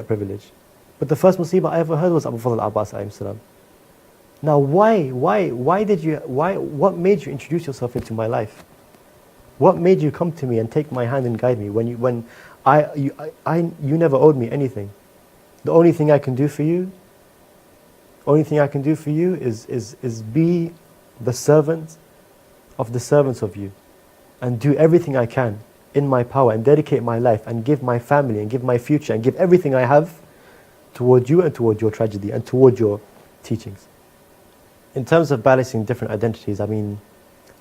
privilege. But the first musibah I ever heard was Abu Fadl Abbas alayhi salam. Now, what made you introduce yourself into my life? What made you come to me and take my hand and guide me when you never owed me anything? The only thing I can do for you, is be the servant of the servants of you, and do everything I can in my power and dedicate my life and give my family and give my future and give everything I have toward you and toward your tragedy and toward your teachings. In terms of balancing different identities, I mean,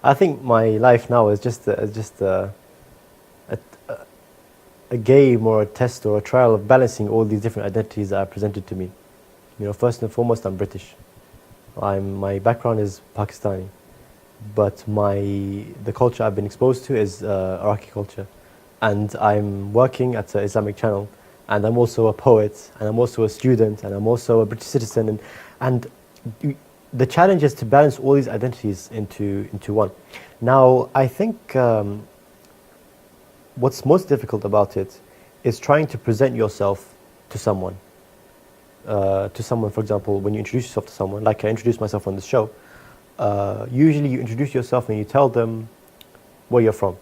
I think my life now is just a game or a test or a trial of balancing all these different identities that are presented to me. You know, first and foremost, I'm British. My background is Pakistani, but the culture I've been exposed to is Iraqi culture, and I'm working at an Islamic channel, and I'm also a poet, and I'm also a student, and I'm also a British citizen, and the challenge is to balance all these identities into one. Now, I think what's most difficult about it is trying to present yourself to someone. For example, when you introduce yourself to someone, like I introduced myself on this show, usually you introduce yourself and you tell them where you're from,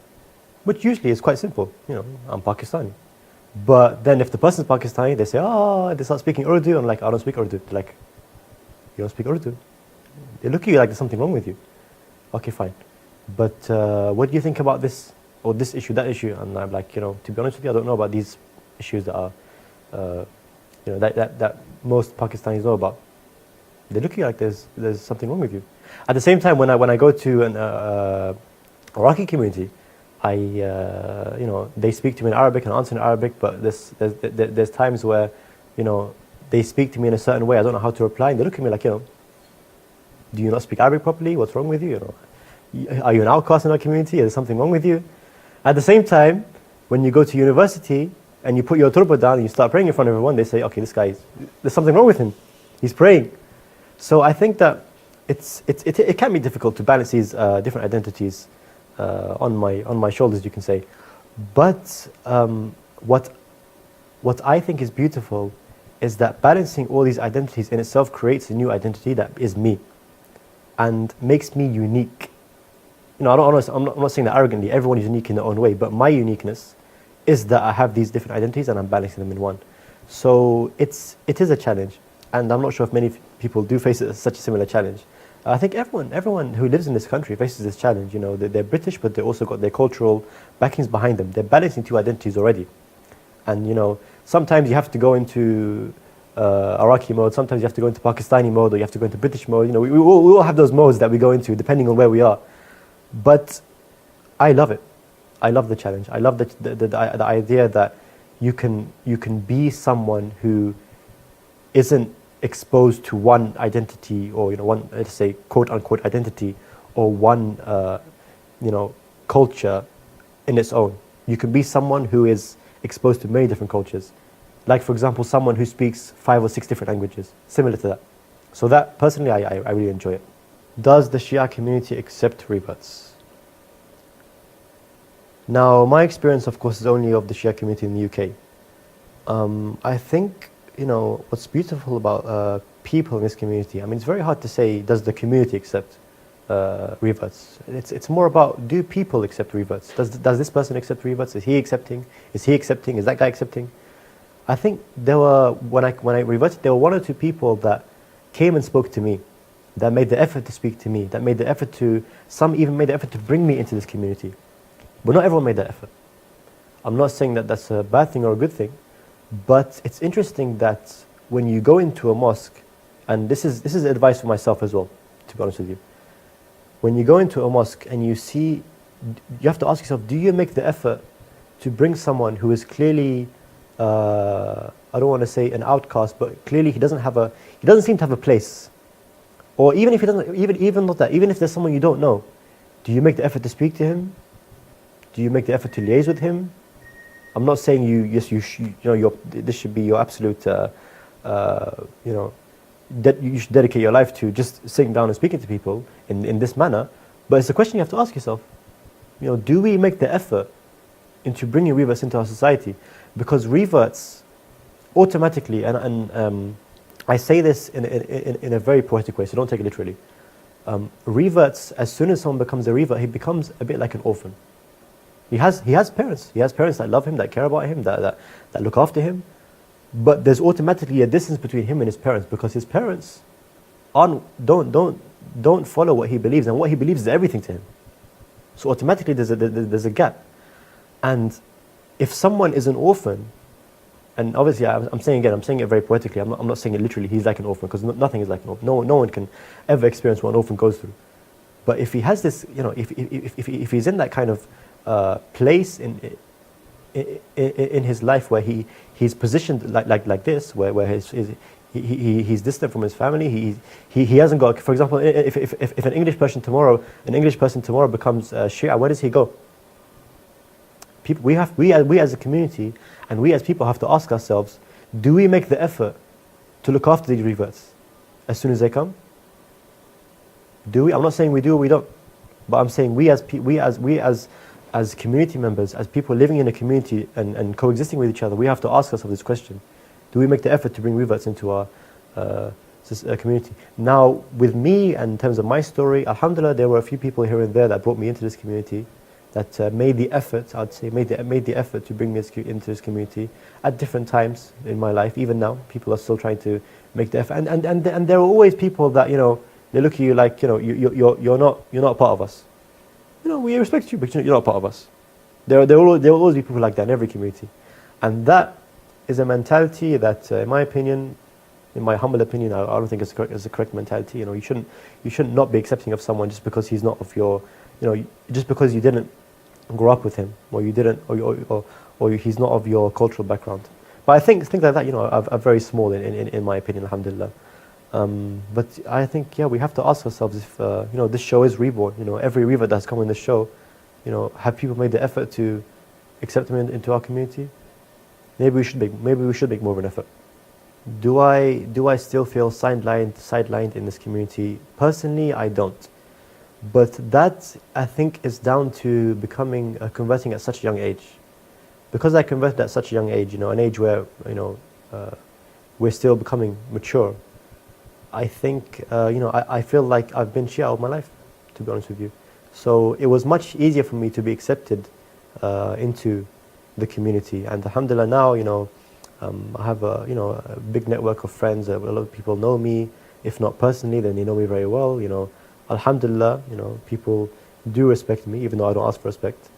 which usually is quite simple. You know, I'm Pakistani. But then if the person's Pakistani, they say, they start speaking Urdu. I'm like, I don't speak Urdu. They're like, you don't speak Urdu? They look at you like there's something wrong with you. Okay, fine. But what do you think about this, or this issue, that issue? And I'm like, to be honest with you, I don't know about these issues that are, that most Pakistanis know about. They look at you like there's something wrong with you. At the same time, when I go to an Iraqi community, they speak to me in Arabic and answer in Arabic, but there's times where, they speak to me in a certain way. I don't know how to reply, and they look at me like, do you not speak Arabic properly? What's wrong with you? Are you an outcast in our community? Is there something wrong with you? At the same time, when you go to university and you put your turba down and you start praying in front of everyone, they say, okay, this guy, there's something wrong with him. He's praying. So I think that it can be difficult to balance these different identities on my shoulders, you can say. But what I think is beautiful is that balancing all these identities in itself creates a new identity that is me and makes me unique. I'm not saying that arrogantly. Everyone is unique in their own way, but my uniqueness is that I have these different identities and I'm balancing them in one. So it is a challenge, and I'm not sure if many people do face such a similar challenge. I think everyone who lives in this country faces this challenge. They're British, but they also got their cultural backings behind them. They're balancing two identities already, and sometimes you have to go into Iraqi mode. Sometimes you have to go into Pakistani mode, or you have to go into British mode. We all have those modes that we go into depending on where we are. But I love it. I love the challenge. I love the idea that you can be someone who isn't exposed to one identity, or one, let's say, quote unquote identity, or one culture in its own. You can be someone who is exposed to many different cultures. Like, for example, someone who speaks 5 or 6 different languages, similar to that. So that, personally, I really enjoy it. Does the Shia community accept reverts? Now, my experience, of course, is only of the Shia community in the UK. I think, what's beautiful about people in this community, I mean, it's very hard to say, does the community accept reverts? It's more about, do people accept reverts? Does this person accept reverts? Is he accepting? Is he accepting? Is that guy accepting? I think when I reverted, there were 1 or 2 people that came and spoke to me, that made the effort to speak to me, some even made the effort to bring me into this community. But not everyone made that effort. I'm not saying that that's a bad thing or a good thing, but it's interesting that when you go into a mosque, and this is advice for myself as well, to be honest with you. When you go into a mosque and you have to ask yourself, do you make the effort to bring someone who is clearly, I don't want to say an outcast, but clearly he doesn't seem to have a place. Or even if he doesn't, even not that, even if there's someone you don't know, do you make the effort to speak to him? Do you make the effort to liaise with him? I'm not saying this should be your absolute, you should dedicate your life to just sitting down and speaking to people in this manner. But it's a question you have to ask yourself. Do we make the effort into bringing reverts into our society? Because reverts automatically, I say this in a very poetic way, so don't take it literally. Reverts, as soon as someone becomes a revert, he becomes a bit like an orphan. He has parents. He has parents that love him, that care about him, that look after him. But there's automatically a distance between him and his parents, because his parents don't follow what he believes, and what he believes is everything to him. So automatically there's a gap. And if someone is an orphan, and obviously I'm saying it very poetically, I'm not saying it literally, he's like an orphan, because nothing is like an orphan. No one can ever experience what an orphan goes through. But if he has this, if he's in that kind of place in his life where he's positioned like this, where he's distant from his family, he hasn't got, for example, if an English person tomorrow becomes Shia, where does he go? People, we as a community and we as people have to ask ourselves, do we make the effort to look after these reverts as soon as they come? Do we? I'm not saying we do or we don't, but I'm saying we as community members, as people living in a community and coexisting with each other, we have to ask ourselves this question: do we make the effort to bring reverts into our community? Now, with me, and in terms of my story, alhamdulillah, there were a few people here and there that brought me into this community, that made the effort, I'd say, made the effort to bring me into this community at different times in my life. Even now, people are still trying to make the effort, and there are always people that, they look at you like, you're not part of us. We respect you, but you're not part of us. There will always be people like that in every community, and that is a mentality that, in my opinion, in my humble opinion, I don't think it's the correct mentality. You shouldn't not be accepting of someone just because he's not of your, just because you didn't grow up with him, or you didn't, or he's not of your cultural background. But I think things like that, are very small in my opinion, alhamdulillah. But I think, we have to ask ourselves if, this show is reborn. Every revert that's come in this show, have people made the effort to accept him into our community? Maybe we should make more of an effort. Do I still feel sidelined in this community? Personally, I don't. But that, I think, is down to converting at such a young age. Because I converted at such a young age, an age where, we're still becoming mature. I think, I feel like I've been Shia all my life, to be honest with you. So it was much easier for me to be accepted into the community. And alhamdulillah now, I have a big network of friends. A lot of people know me. If not personally, then they know me very well. Alhamdulillah, people do respect me, even though I don't ask for respect.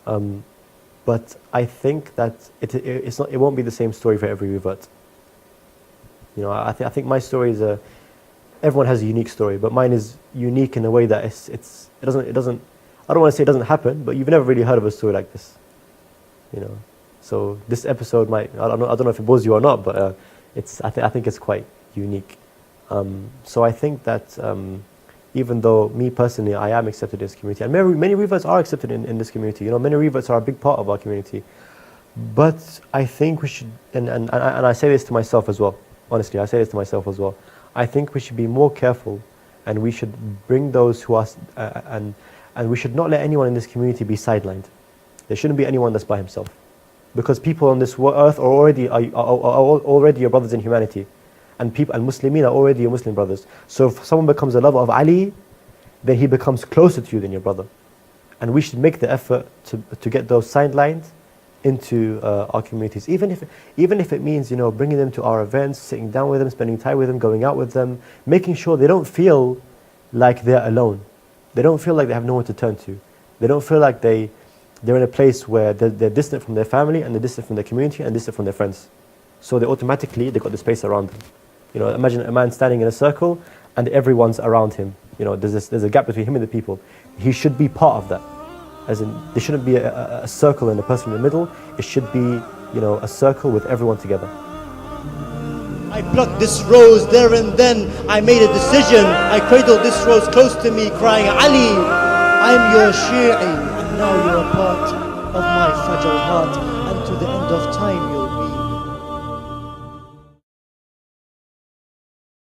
But I think that it won't be the same story for every revert. I think my story is everyone has a unique story, but mine is unique in a way that it doesn't. I don't want to say it doesn't happen, but you've never really heard of a story like this. So this episode might, I don't know if it bores you or not, but I think it's quite unique. So I think that even though me personally, I am accepted in this community, and many reverts are accepted in this community. Many reverts are a big part of our community. But I think we should, and I say this to myself as well. Honestly, I say this to myself as well. I think we should be more careful, and we should bring those who are, and we should not let anyone in this community be sidelined. There shouldn't be anyone that's by himself, because people on this earth are already your brothers in humanity, and Muslimin are already your Muslim brothers. So if someone becomes a lover of Ali, then he becomes closer to you than your brother, and we should make the effort to get those sidelined into our communities, even if it means bringing them to our events, sitting down with them, spending time with them, going out with them, making sure they don't feel like they're alone. They don't feel like they have no one to turn to. They don't feel like they're in a place where they're distant from their family, and they're distant from their community, and distant from their friends. So they got the space around them. Imagine a man standing in a circle and everyone's around him. There's a gap between him and the people. He should be part of that. As in, there shouldn't be a circle and a person in the middle. It should be, a circle with everyone together. I plucked this rose there and then. I made a decision. I cradled this rose close to me, crying, Ali, I'm your Shi'i, and now you're a part of my fragile heart. And to the end of time,